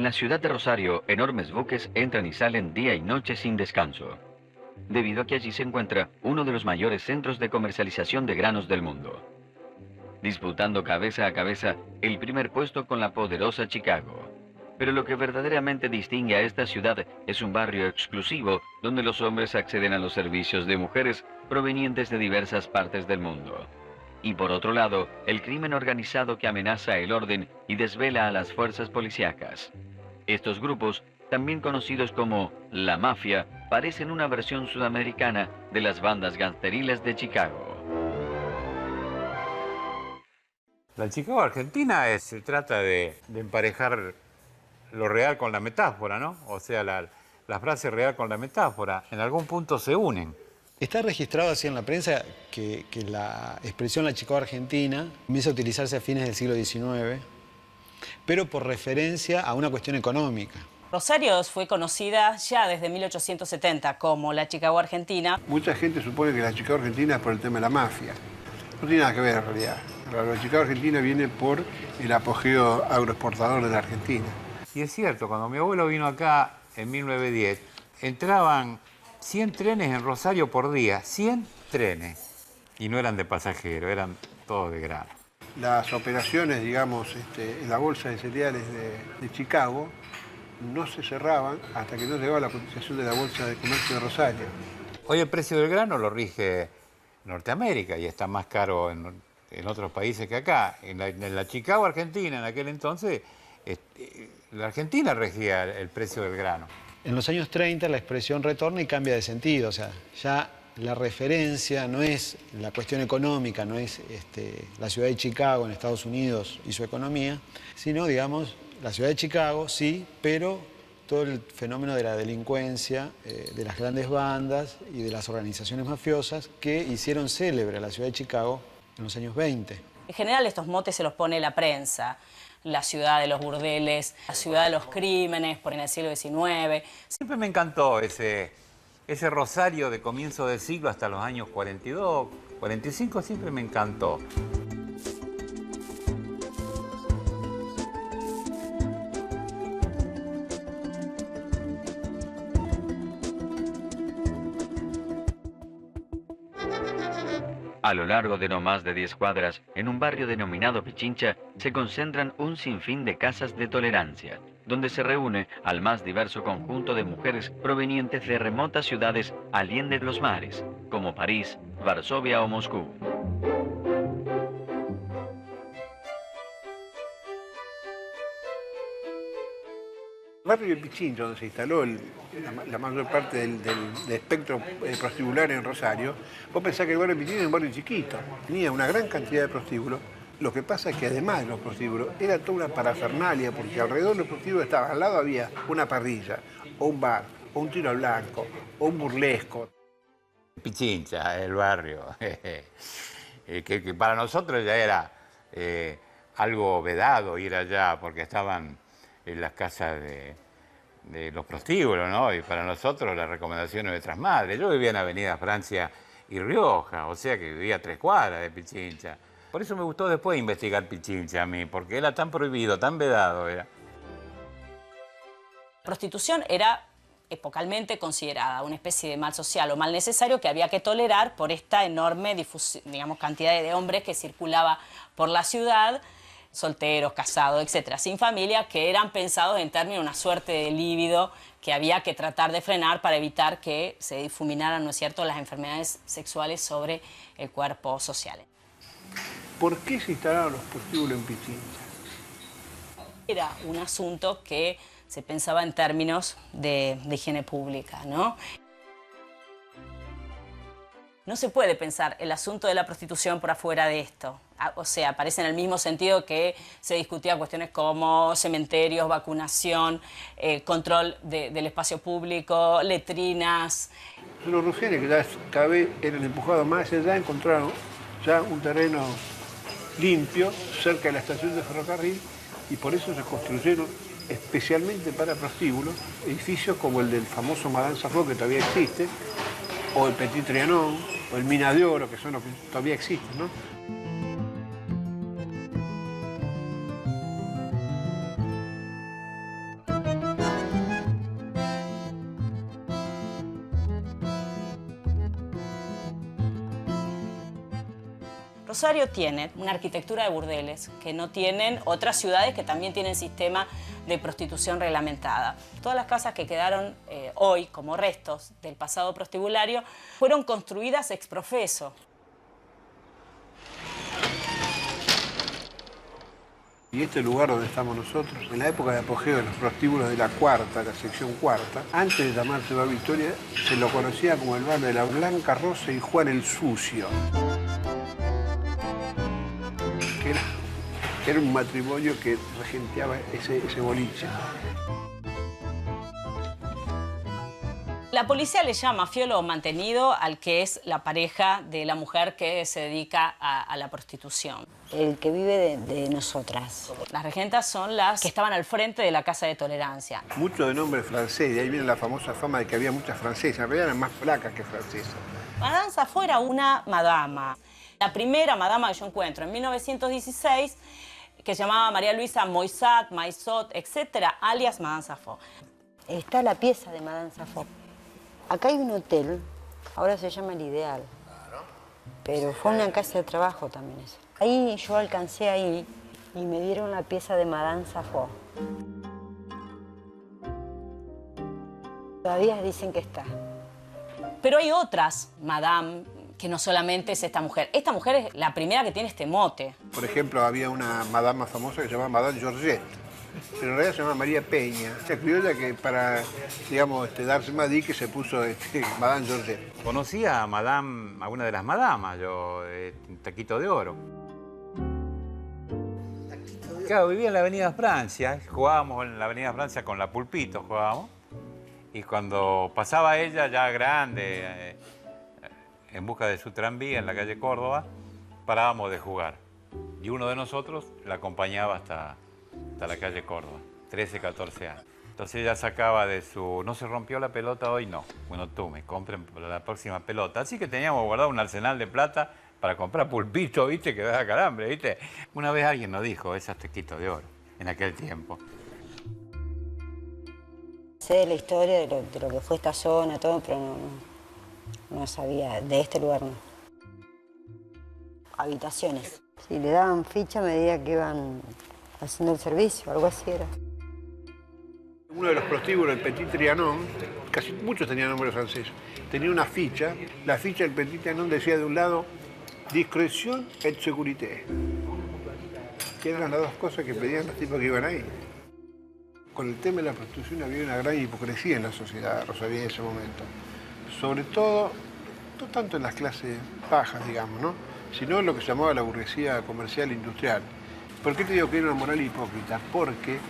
la ciudad de Rosario, enormes buques entran y salen día y noche sin descanso, debido a que allí se encuentra uno de los mayores centros de comercialización de granos del mundo, disputando cabeza a cabeza el primer puesto con la poderosa Chicago. Pero lo que verdaderamente distingue a esta ciudad es un barrio exclusivo donde los hombres acceden a los servicios de mujeres provenientes de diversas partes del mundo. Y por otro lado, el crimen organizado que amenaza el orden y desvela a las fuerzas policíacas. Estos grupos, también conocidos como la mafia, parecen una versión sudamericana de las bandas gangsteriles de Chicago. La Chicago argentina se trata de emparejar lo real con la metáfora, ¿no? O sea, la frase real con la metáfora. En algún punto se unen. Está registrado así en la prensa que la expresión la Chicago argentina comienza a utilizarse a fines del siglo XIX, pero por referencia a una cuestión económica. Rosario fue conocida ya desde 1870 como la Chicago argentina. Mucha gente supone que la Chicago argentina es por el tema de la mafia. No tiene nada que ver en realidad. La Chicago argentina viene por el apogeo agroexportador de la Argentina. Y es cierto, cuando mi abuelo vino acá en 1910, entraban 100 trenes en Rosario por día, 100 trenes. Y no eran de pasajeros, eran todos de grano. Las operaciones, digamos, en la bolsa de cereales de Chicago no se cerraban hasta que no llegaba la cotización de la bolsa de comercio de Rosario. Hoy el precio del grano lo rige Norteamérica y está más caro en otros países que acá. En la Chicago argentina, en aquel entonces, la Argentina regía el precio del grano. En los años 30 la expresión retorna y cambia de sentido, o sea, ya la referencia no es la cuestión económica, no es la ciudad de Chicago en Estados Unidos y su economía, sino, digamos, la ciudad de Chicago, sí, pero todo el fenómeno de la delincuencia, de las grandes bandas y de las organizaciones mafiosas que hicieron célebre a la ciudad de Chicago en los años 20. En general estos motes se los pone la prensa. La ciudad de los burdeles, la ciudad de los crímenes, por en el siglo XIX. Siempre me encantó ese Rosario de comienzo del siglo hasta los años 42, 45, siempre me encantó. A lo largo de no más de 10 cuadras, en un barrio denominado Pichincha, se concentran un sinfín de casas de tolerancia, donde se reúne al más diverso conjunto de mujeres provenientes de remotas ciudades aliende de los mares, como París, Varsovia o Moscú. El barrio de Pichincha, donde se instaló la mayor parte del espectro prostíbular en Rosario, vos pensás que el barrio de Pichincha es un barrio chiquito, tenía una gran cantidad de prostíbulos. Lo que pasa es que además de los prostíbulos, era toda una parafernalia, porque alrededor de los prostíbulos estaba, al lado había una parrilla, o un bar, o un tiro al blanco, o un burlesco. Pichincha, el barrio, que para nosotros ya era algo vedado ir allá, porque estaban en las casas de los prostíbulos, ¿no? Y para nosotros la recomendación de nuestras madres. Yo vivía en Avenida Francia y Rioja, o sea que vivía a 3 cuadras de Pichincha. Por eso me gustó después investigar Pichincha a mí, porque era tan prohibido, tan vedado era. La prostitución era epocalmente considerada una especie de mal social o mal necesario que había que tolerar por esta enorme cantidad de hombres que circulaba por la ciudad, solteros, casados, etcétera, sin familia, que eran pensados en términos de una suerte de líbido que había que tratar de frenar para evitar que se difuminaran, ¿no es cierto?, las enfermedades sexuales sobre el cuerpo social. ¿Por qué se instalaron los prostíbulos en Pichincha? Era un asunto que se pensaba en términos de higiene pública, ¿no? No se puede pensar el asunto de la prostitución por afuera de esto. O sea, parece en el mismo sentido que se discutía cuestiones como cementerios, vacunación, control del espacio público, letrinas. Los rufianes que ya cada vez eran empujados más allá encontraron ya un terreno limpio cerca de la estación de ferrocarril y por eso se construyeron especialmente para prostíbulos edificios como el del famoso Madame Safo, que todavía existe, o el Petit Trianon, o el Mina de Oro, que son los que todavía existen, ¿no? Rosario tiene una arquitectura de burdeles que no tienen otras ciudades que también tienen sistema de prostitución reglamentada. Todas las casas que quedaron hoy como restos del pasado prostibulario fueron construidas ex profeso. Y este lugar donde estamos nosotros, en la época de apogeo de los prostíbulos de la cuarta, la sección cuarta, antes de llamarse Bar Victoria, se lo conocía como el bar de la Blanca Rosa y Juan el Sucio. Que era un matrimonio que regenteaba ese boliche. La policía le llama fiolo mantenido al que es la pareja de la mujer que se dedica a la prostitución. El que vive de nosotras. Las regentas son las que estaban al frente de la Casa de Tolerancia. Mucho de nombre francés, de ahí viene la famosa fama de que había muchas francesas, en realidad eran más flacas que francesas. Madame Safo era una madama. La primera madama que yo encuentro en 1916, que se llamaba María Luisa Moissat, Maissot, etc., alias Madame Safo. Está la pieza de Madame Safo. Acá hay un hotel, ahora se llama El Ideal, pero fue una casa de trabajo también eso. Ahí yo alcancé ahí y me dieron la pieza de Madame Safo. Todavía dicen que está. Pero hay otras madame que no solamente es esta mujer. Esta mujer es la primera que tiene este mote. Por ejemplo, había una madama famosa que se llamaba Madame Georgette, pero en realidad se llama María Peña. Esa criolla que para, digamos, darse más dique se puso Madame Georgette. Conocí a Madame, a una de las madamas, yo, Taquito de Oro. Claro, vivía en la Avenida Francia, jugábamos en la Avenida Francia con la Pulpito, jugábamos. Y cuando pasaba ella, ya grande, en busca de su tranvía en la calle Córdoba, parábamos de jugar. Y uno de nosotros la acompañaba hasta la calle Córdoba, 13, 14 años. Entonces ella sacaba de su... ¿No se rompió la pelota hoy? No. Bueno, tú me compren la próxima pelota. Así que teníamos guardado un arsenal de plata para comprar pulpito, ¿viste? Que da calambre, ¿viste? Una vez alguien nos dijo, esas Taquitos de Oro, en aquel tiempo. Sé la historia de lo que fue esta zona, todo, pero no sabía, de este lugar no. Habitaciones. Si le daban ficha a medida que iban haciendo el servicio, algo así era. Uno de los prostíbulos, el Petit Trianon, casi muchos tenían nombre francés, tenía una ficha. La ficha del Petit Trianon decía de un lado, discreción et sécurité, que eran las dos cosas que pedían los tipos que iban ahí. Con el tema de la prostitución había una gran hipocresía en la sociedad rosarina en ese momento. Sobre todo, no tanto en las clases bajas, digamos, ¿no? Sino en lo que se llamaba la burguesía comercial e industrial. ¿Por qué te digo que era una moral hipócrita? Porque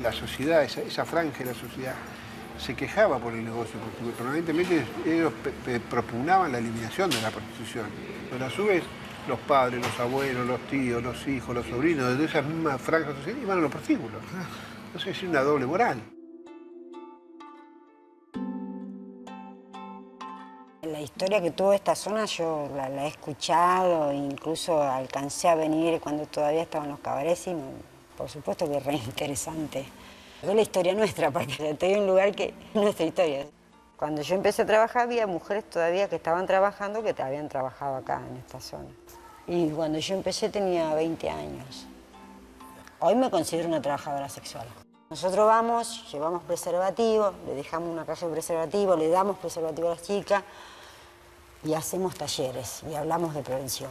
la sociedad, esa franja de la sociedad, se quejaba por el negocio, porque permanentemente ellos propugnaban la eliminación de la prostitución. Pero a su vez, los padres, los abuelos, los tíos, los hijos, los sobrinos, de esas mismas franjas sociales, iban a los prostíbulos. Entonces es una doble moral. La historia que tuvo esta zona yo la he escuchado, incluso alcancé a venir cuando todavía estaban los cabarets y por supuesto que es re interesante. Es la historia nuestra, porque estoy en un lugar que es nuestra historia. Cuando yo empecé a trabajar había mujeres todavía que estaban trabajando que habían trabajado acá en esta zona. Y cuando yo empecé tenía 20 años. Hoy me considero una trabajadora sexual. Nosotros vamos, llevamos preservativo, le dejamos una caja de preservativo, le damos preservativo a las chicas y hacemos talleres y hablamos de prevención.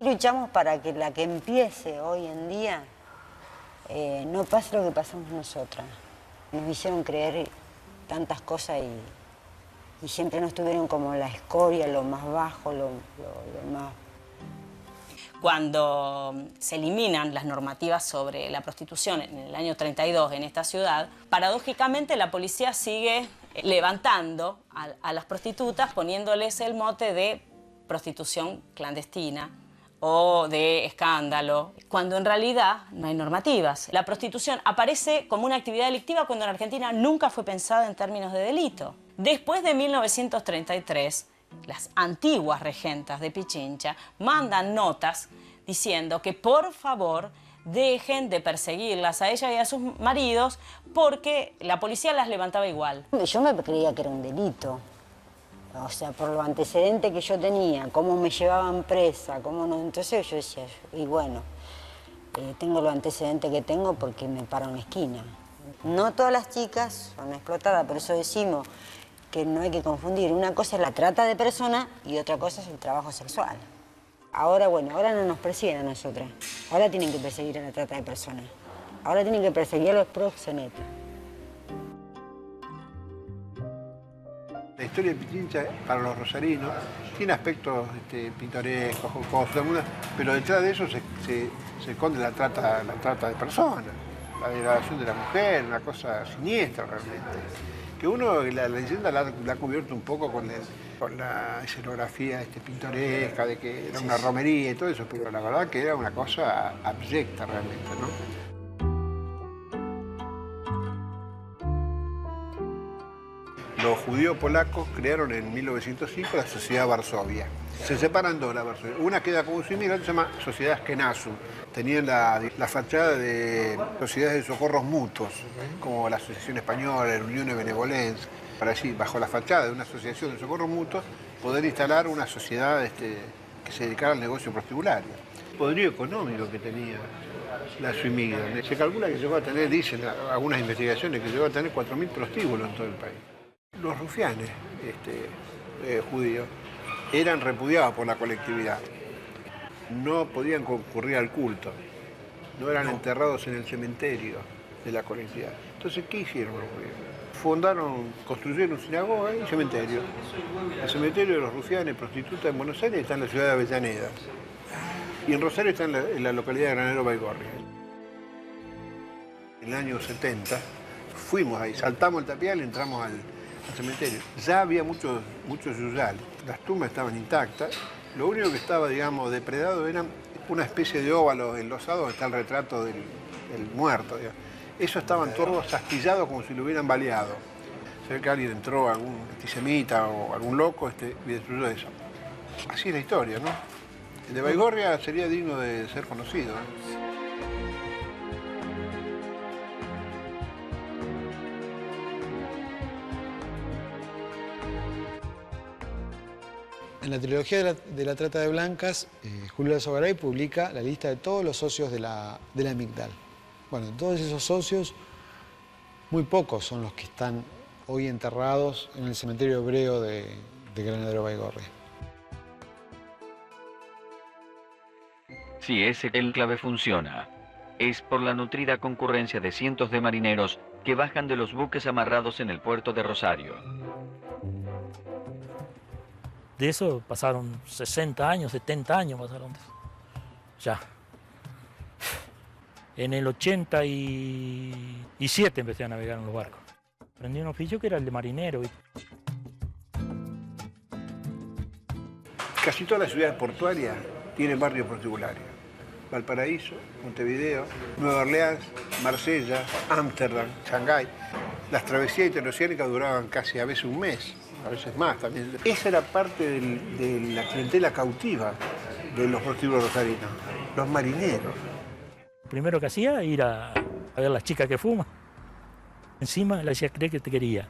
Luchamos para que la que empiece hoy en día no pase lo que pasamos nosotras. Nos hicieron creer tantas cosas y siempre nos tuvieron como la escoria, lo más bajo, lo más... Cuando se eliminan las normativas sobre la prostitución en el año 32 en esta ciudad, paradójicamente la policía sigue levantando a las prostitutas poniéndoles el mote de prostitución clandestina o de escándalo, cuando en realidad no hay normativas. La prostitución aparece como una actividad delictiva cuando en Argentina nunca fue pensada en términos de delito. Después de 1933, las antiguas regentas de Pichincha mandan notas diciendo que por favor dejen de perseguirlas a ella y a sus maridos porque la policía las levantaba igual. Yo me creía que era un delito. O sea, por los antecedentes que yo tenía, cómo me llevaban presa, cómo no. Entonces yo decía, y bueno, tengo los antecedentes que tengo porque me paro en la esquina. No todas las chicas son explotadas, por eso decimos que no hay que confundir. Una cosa es la trata de personas y otra cosa es el trabajo sexual. Ahora, bueno, ahora no nos persiguen a nosotras. Ahora tienen que perseguir a la trata de personas. Ahora tienen que perseguir a los proxenetas. La historia de Pichincha, para los rosarinos, tiene aspectos pintorescos, jocosos, pero detrás de eso se esconde la trata de personas, la degradación de la mujer, una cosa siniestra realmente. Que uno, la leyenda la ha cubierto un poco con la escenografía pintoresca, de que era una romería y todo eso, pero la verdad que era una cosa abyecta realmente, ¿no? Los judíos polacos crearon en 1905 la Sociedad Varsovia. Se separan dos las Varsovia. Una queda como Sumir, la otra se llama Sociedad Ashkenazum. Tenían la fachada de sociedades de socorros mutuos, como la Asociación Española, la Unión de Benevolencia, para así, bajo la fachada de una asociación de socorros mutuos, poder instalar una sociedad que se dedicara al negocio prostibulario. El poderío económico que tenía la Suimiga. Se calcula que llegó a tener, dicen algunas investigaciones, que llegó a tener 4.000 prostíbulos en todo el país. Los rufianes judíos eran repudiados por la colectividad. No podían concurrir al culto. No eran enterrados en el cementerio de la colectividad. Entonces, ¿qué hicieron los judíos? Construyeron sinagoga y cementerio. El cementerio de los rufianes prostitutas en Buenos Aires está en la ciudad de Avellaneda. Y en Rosario está en la localidad de Granadero Baigorria. En el año 70 fuimos ahí, saltamos el tapial y entramos al cementerio. Ya había muchos yuyales, las tumbas estaban intactas, lo único que estaba, digamos, depredado era una especie de óvalo enlosado donde está el retrato del muerto. Digamos. Eso estaban todos astillados como si lo hubieran baleado. Se ve que alguien entró, algún antisemita o algún loco y destruyó eso. Así es la historia, ¿no? El de Baigorria sería digno de ser conocido, ¿no? En la trilogía de la trata de blancas, Julio Alzogaray publica la lista de todos los socios de la Migdal. Bueno, de todos esos socios, muy pocos son los que están hoy enterrados en el cementerio hebreo de Granadero Baigorria. Si ese enclave funciona, es por la nutrida concurrencia de cientos de marineros que bajan de los buques amarrados en el puerto de Rosario. De eso pasaron 60 años, 70 años pasaron de eso. Ya. En el 87 empecé a navegar en los barcos. Aprendí un oficio que era el de marinero. Casi todas las ciudades portuarias tienen barrios prostibularios. Valparaíso, Montevideo, Nueva Orleans, Marsella, Ámsterdam, Shanghái. Las travesías interoceánicas duraban casi a veces un mes. A veces más también. Esa era parte de la clientela cautiva de los prostíbulos rosarinos, los marineros. Lo primero que hacía era ir a ver las chicas que fuman. Encima le hacía creer que te quería.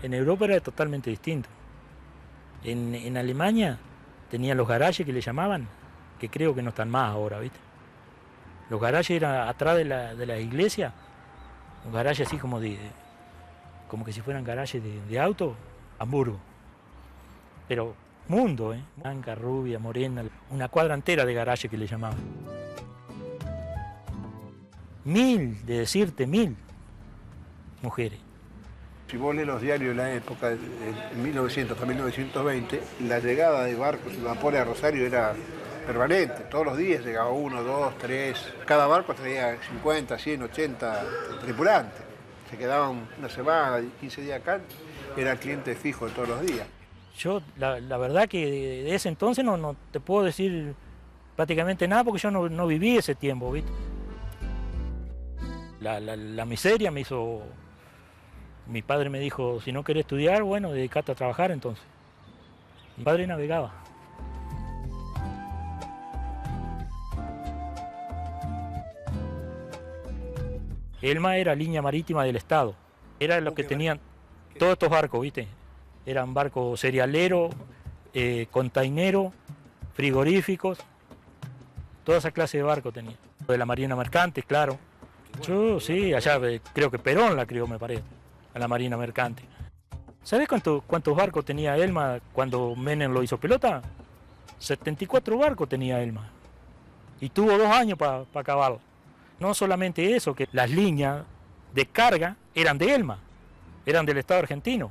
En Europa era totalmente distinto. En Alemania tenían los garages que le llamaban, que creo que no están más ahora, ¿viste? Los garages eran atrás de la iglesia, un garaje así como que si fueran garajes de auto, Hamburgo. Pero mundo, ¿eh? Blanca, rubia, morena, una cuadra entera de garajes que le llamaban. 1000, de decirte 1000 mujeres. Si vos lees los diarios de la época, en 1900 hasta 1920, la llegada de barcos y vapores a Rosario era permanente. Todos los días llegaba 1, 2, 3. Cada barco traía 50, 100, 80 tripulantes. Se quedaban una semana, 15 días acá, era cliente fijo de todos los días. Yo, la verdad que de ese entonces no te puedo decir prácticamente nada porque yo no viví ese tiempo, ¿viste? La miseria me hizo... Mi padre me dijo, si no querés estudiar, bueno, dedicate a trabajar entonces. Mi padre navegaba. Elma era línea marítima del Estado. Era lo que tenían Todos estos barcos, ¿viste? Eran barcos cerealeros, containeros, frigoríficos, toda esa clase de barcos tenía. De la Marina Mercante, claro. Yo, sí, allá creo que Perón la crió, me parece, a la Marina Mercante. ¿Sabés cuántos barcos tenía Elma cuando Menem lo hizo pelota? 74 barcos tenía Elma. Y tuvo 2 años para acabarlo. No solamente eso, que las líneas de carga eran de Elma, eran del Estado argentino.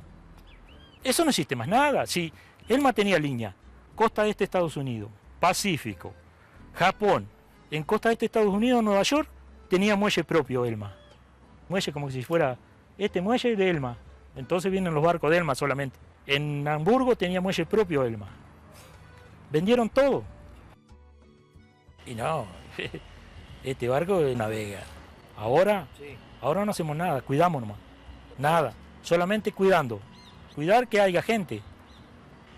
Eso no existe más nada. Si Elma tenía línea, costa este Estados Unidos, Pacífico, Japón, en costa este Estados Unidos, Nueva York, tenía muelle propio Elma. Muelle como si fuera este muelle de Elma. Entonces vienen los barcos de Elma solamente. En Hamburgo tenía muelle propio Elma. Vendieron todo. Y no, este barco navega. Ahora no hacemos nada, cuidamos nomás. Nada, solamente cuidando. Cuidar que haya gente.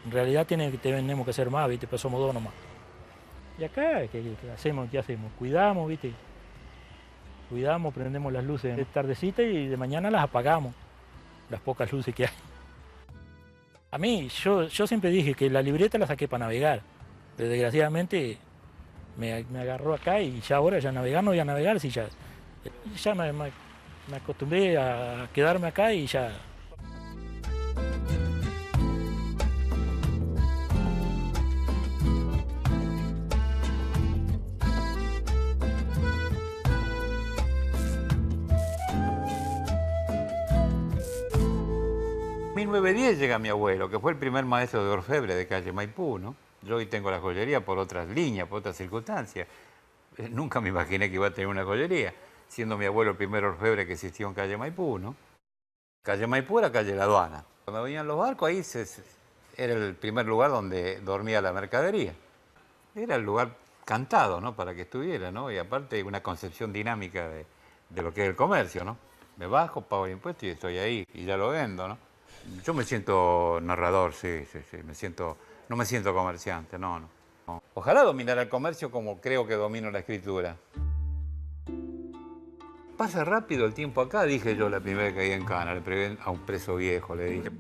En realidad tenemos que hacer más, ¿viste? Pero somos 2 nomás. Y acá, ¿qué hacemos? Cuidamos, ¿viste? Cuidamos, prendemos las luces de tardecita y de mañana las apagamos. Las pocas luces que hay. A mí, yo siempre dije que la libreta la saqué para navegar. Pero desgraciadamente me agarró acá y ya ahora ya navegar no voy a navegar, si ya me acostumbré a quedarme acá y ya. En 1910 llega mi abuelo, que fue el primer maestro de orfebre de calle Maipú, ¿no? Yo hoy tengo la joyería por otras líneas, por otras circunstancias. Nunca me imaginé que iba a tener una joyería, siendo mi abuelo el primer orfebre que existió en calle Maipú, ¿no? Calle Maipú era calle La Aduana. Cuando venían los barcos, ahí era el primer lugar donde dormía la mercadería. Era el lugar cantado, ¿no? Para que estuviera, ¿no? Y aparte una concepción dinámica de lo que es el comercio, ¿no? Me bajo, pago el impuesto y estoy ahí, y ya lo vendo, ¿no? Yo me siento narrador, sí, no me siento comerciante, no. Ojalá dominara el comercio como creo que domino la escritura. Pasa rápido el tiempo acá, dije yo la primera vez que caí en Cana, le pregunté a un preso viejo, le dije.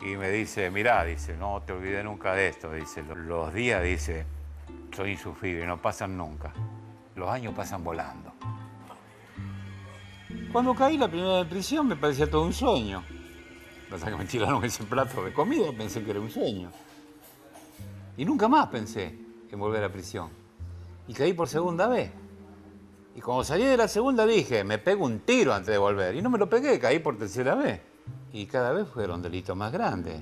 Y me dice, mirá, dice, no te olvides nunca de esto, dice, los días, dice, son insufribles, no pasan nunca. Los años pasan volando. Cuando caí la primera vez en prisión me parecía todo un sueño. Pasa que me tiraron ese plato de comida, pensé que era un sueño. Y nunca más pensé en volver a prisión. Y caí por segunda vez. Y cuando salí de la segunda dije, me pego un tiro antes de volver. Y no me lo pegué, caí por tercera vez. Y cada vez fueron delitos más grandes.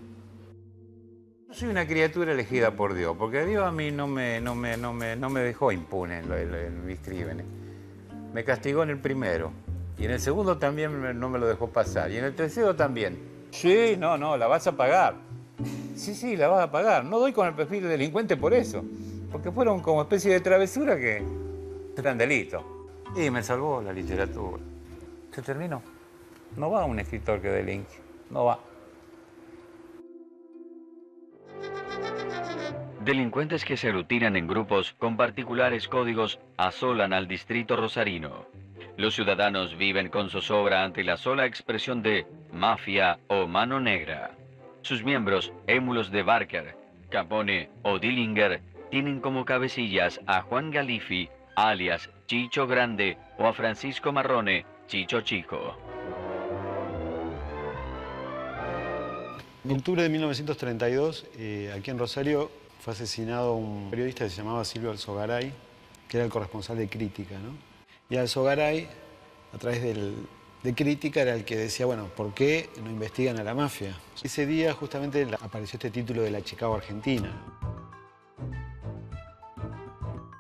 Yo soy una criatura elegida por Dios, porque Dios a mí no me dejó impune en mis crímenes. Me castigó en el primero. Y en el segundo también no me lo dejó pasar. Y en el tercero también. Sí, no, la vas a pagar. Sí, la vas a pagar. No doy con el perfil de delincuente por eso. Porque fueron como especie de travesura que eran delitos. Y me salvó la literatura. Se terminó. No va un escritor que delinque. No va. Delincuentes que se aglutinan en grupos con particulares códigos asolan al distrito rosarino. Los ciudadanos viven con zozobra ante la sola expresión de mafia o mano negra. Sus miembros, émulos de Barker, Capone o Dillinger, tienen como cabecillas a Juan Galifi, alias Chicho Grande, o a Francisco Marrone, Chicho Chico. En octubre de 1932, aquí en Rosario, fue asesinado un periodista que se llamaba Silvio Alzogaray, que era el corresponsal de Crítica, ¿no? Y Alzogaray, a través de Crítica, era el que decía, bueno, ¿por qué no investigan a la mafia? Ese día justamente apareció este título de la Chicago Argentina.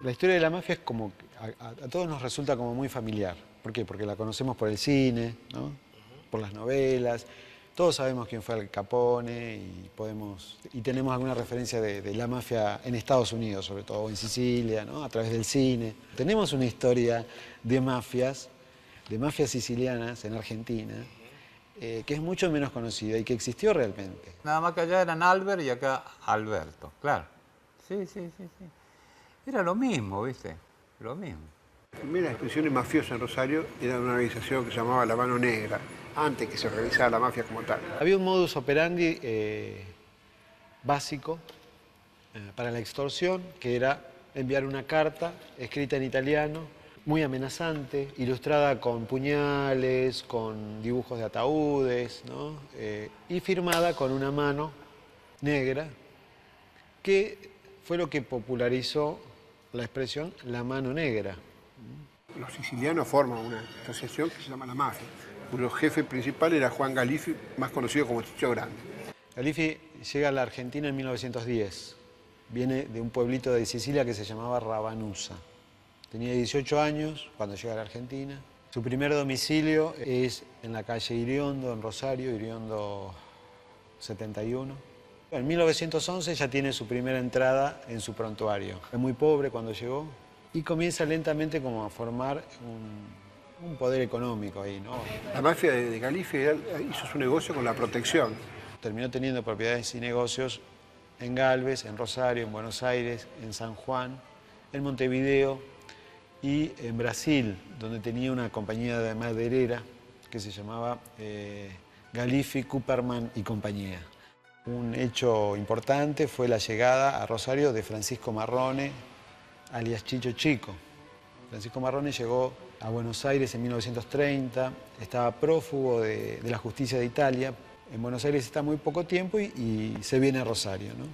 La historia de la mafia es como, a todos nos resulta como muy familiar. ¿Por qué? Porque la conocemos por el cine, ¿no? Por las novelas. Todos sabemos quién fue Al Capone y tenemos alguna referencia de la mafia en Estados Unidos, sobre todo en Sicilia, ¿no? A través del cine. Tenemos una historia de mafias sicilianas en Argentina, que es mucho menos conocida y que existió realmente. Nada más que allá eran Albert y acá Alberto, claro. Sí. Era lo mismo, ¿viste? Lo mismo. Las primeras expresiones mafiosas en Rosario era de una organización que se llamaba La Mano Negra, antes que se organizara la mafia como tal. Había un modus operandi básico para la extorsión, que era enviar una carta escrita en italiano, muy amenazante, ilustrada con puñales, con dibujos de ataúdes, ¿no? Y firmada con una mano negra, que fue lo que popularizó la expresión la mano negra. Los sicilianos forman una asociación que se llama La Mafia, cuyo jefe principal era Juan Galifi, más conocido como Chicho Grande. Galifi llega a la Argentina en 1910. Viene de un pueblito de Sicilia que se llamaba Rabanusa. Tenía 18 años cuando llega a la Argentina. Su primer domicilio es en la calle Iriondo, en Rosario, Iriondo 71. En 1911 ya tiene su primera entrada en su prontuario. Es muy pobre cuando llegó y comienza lentamente como a formar un poder económico ahí, ¿no? La mafia de Galifi hizo su negocio con la protección. Terminó teniendo propiedades y negocios en Galvez, en Rosario, en Buenos Aires, en San Juan, en Montevideo y en Brasil, donde tenía una compañía de maderera que se llamaba Galifi, Cooperman y compañía. Un hecho importante fue la llegada a Rosario de Francisco Marrone, alias Chicho Chico. Francisco Marrone llegó a Buenos Aires en 1930, estaba prófugo de la justicia de Italia. En Buenos Aires está muy poco tiempo y se viene a Rosario, ¿no?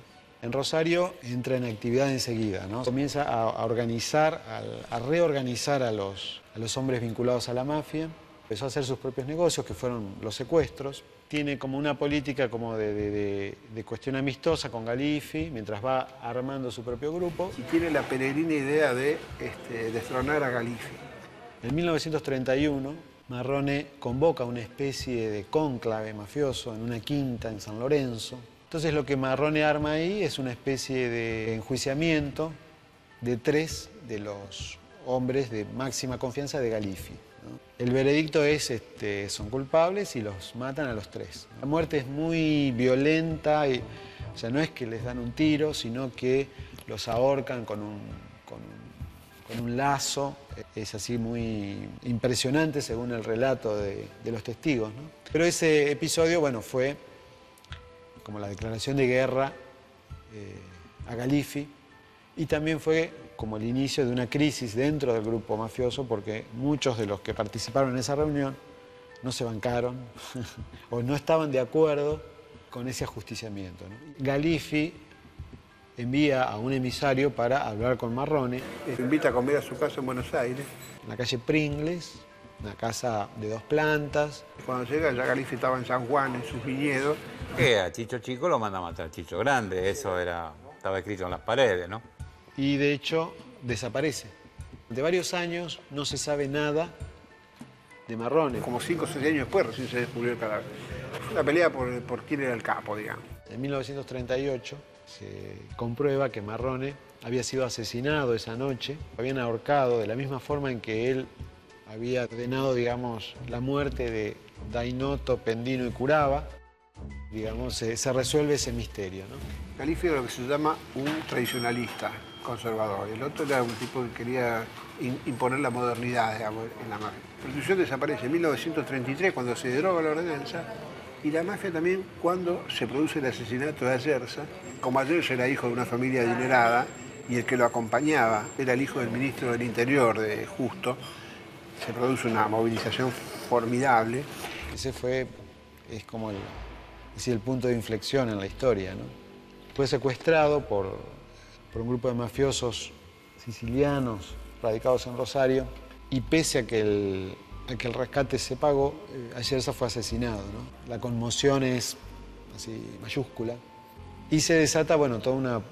En Rosario entra en actividad enseguida, ¿no? Comienza a organizar, a reorganizar a los hombres vinculados a la mafia. Empezó a hacer sus propios negocios, que fueron los secuestros. Tiene como una política como de cuestión amistosa con Galifi, mientras va armando su propio grupo. Y tiene la peregrina idea de destronar a Galifi. En 1931, Marrone convoca una especie de cónclave mafioso en una quinta en San Lorenzo. Entonces lo que Marrone arma ahí es una especie de enjuiciamiento de 3 de los hombres de máxima confianza de Galifi, ¿no? El veredicto es, son culpables y los matan a los 3. La muerte es muy violenta, o sea, no es que les dan un tiro, sino que los ahorcan con un lazo. Es así muy impresionante según el relato de los testigos, ¿no? Pero ese episodio, bueno, fue como la declaración de guerra a Galifi y también fue como el inicio de una crisis dentro del grupo mafioso porque muchos de los que participaron en esa reunión no se bancaron o no estaban de acuerdo con ese ajusticiamiento, ¿no? Galifi envía a un emisario para hablar con Marrone. Lo invita a comer a su casa en Buenos Aires. En la calle Pringles, una casa de 2 plantas. Cuando llega, ya Galifi estaba en San Juan, en sus viñedos. A Chicho Chico lo manda a matar Chicho Grande, eso estaba escrito en las paredes, ¿no? Y de hecho desaparece. De varios años no se sabe nada de Marrone. Como 5 o 6 años después recién se descubrió el cadáver. Fue una pelea por quién era el capo, digamos. En 1938 se comprueba que Marrone había sido asesinado esa noche. Lo habían ahorcado de la misma forma en que él había ordenado, digamos, la muerte de Dainoto, Pendino y Curaba. Digamos, se resuelve ese misterio, ¿no? Galifi era lo que se llama un tradicionalista conservador. El otro era un tipo que quería imponer la modernidad, digamos, en la mafia. La institución desaparece en 1933 cuando se deroga la ordenanza y la mafia también cuando se produce el asesinato de Ayerza. Como Ayerza era hijo de una familia adinerada y el que lo acompañaba era el hijo del ministro del Interior, de Justo, se produce una movilización formidable. Ese es como el punto de inflexión en la historia, ¿no? Fue secuestrado por un grupo de mafiosos sicilianos radicados en Rosario y pese a que el rescate se pagó, Ayerza fue asesinado, ¿no? La conmoción es así mayúscula y se desata, bueno, toda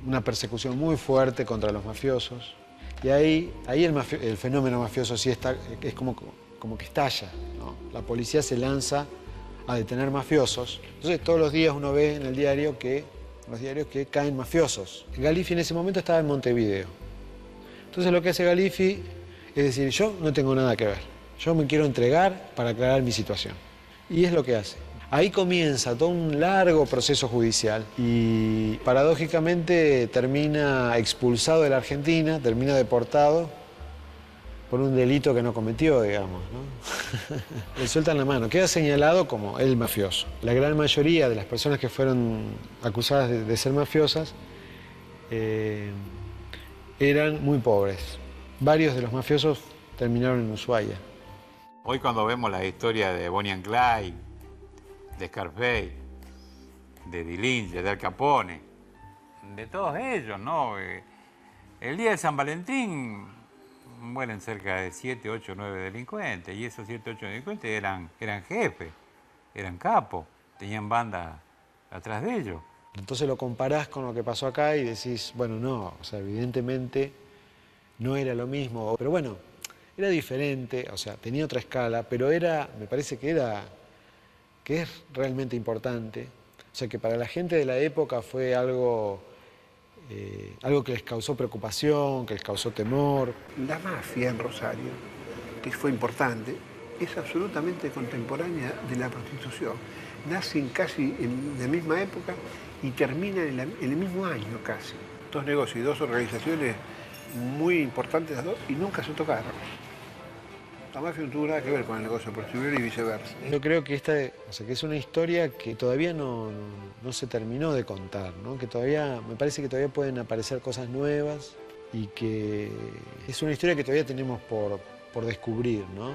una persecución muy fuerte contra los mafiosos y ahí el fenómeno mafioso sí es como que estalla, ¿no? La policía se lanza a detener mafiosos. Entonces todos los días uno ve en los diarios que caen mafiosos. Galifi en ese momento estaba en Montevideo. Entonces lo que hace Galifi es decir, yo no tengo nada que ver. Yo me quiero entregar para aclarar mi situación. Y es lo que hace. Ahí comienza todo un largo proceso judicial y paradójicamente termina expulsado de la Argentina, termina deportado por un delito que no cometió, digamos, ¿no? Le sueltan la mano. Queda señalado como el mafioso. La gran mayoría de las personas que fueron acusadas de ser mafiosas eran muy pobres. Varios de los mafiosos terminaron en Ushuaia. Hoy cuando vemos la historia de Bonnie and Clyde, de Scarface, de Dillinger, de Al Capone, de todos ellos, ¿no? El día de San Valentín mueren cerca de 7, 8, 9 delincuentes, y esos 7, 8 delincuentes eran jefes, eran capos, tenían banda atrás de ellos. Entonces lo comparás con lo que pasó acá y decís, bueno, no, o sea, evidentemente no era lo mismo, pero bueno, era diferente, o sea, tenía otra escala, pero me parece que es realmente importante. O sea, que para la gente de la época fue algo que les causó preocupación, que les causó temor. La mafia en Rosario, que fue importante, es absolutamente contemporánea de la prostitución. Nacen casi en la misma época y terminan en el mismo año casi. Dos negocios y dos organizaciones muy importantes las dos y nunca se tocaron. La mafia no tuvo nada que ver con el negocio prostitución y viceversa. Yo creo que que es una historia que todavía no se terminó de contar, ¿no? Que todavía, me parece que todavía pueden aparecer cosas nuevas y que es una historia que todavía tenemos por descubrir, ¿no?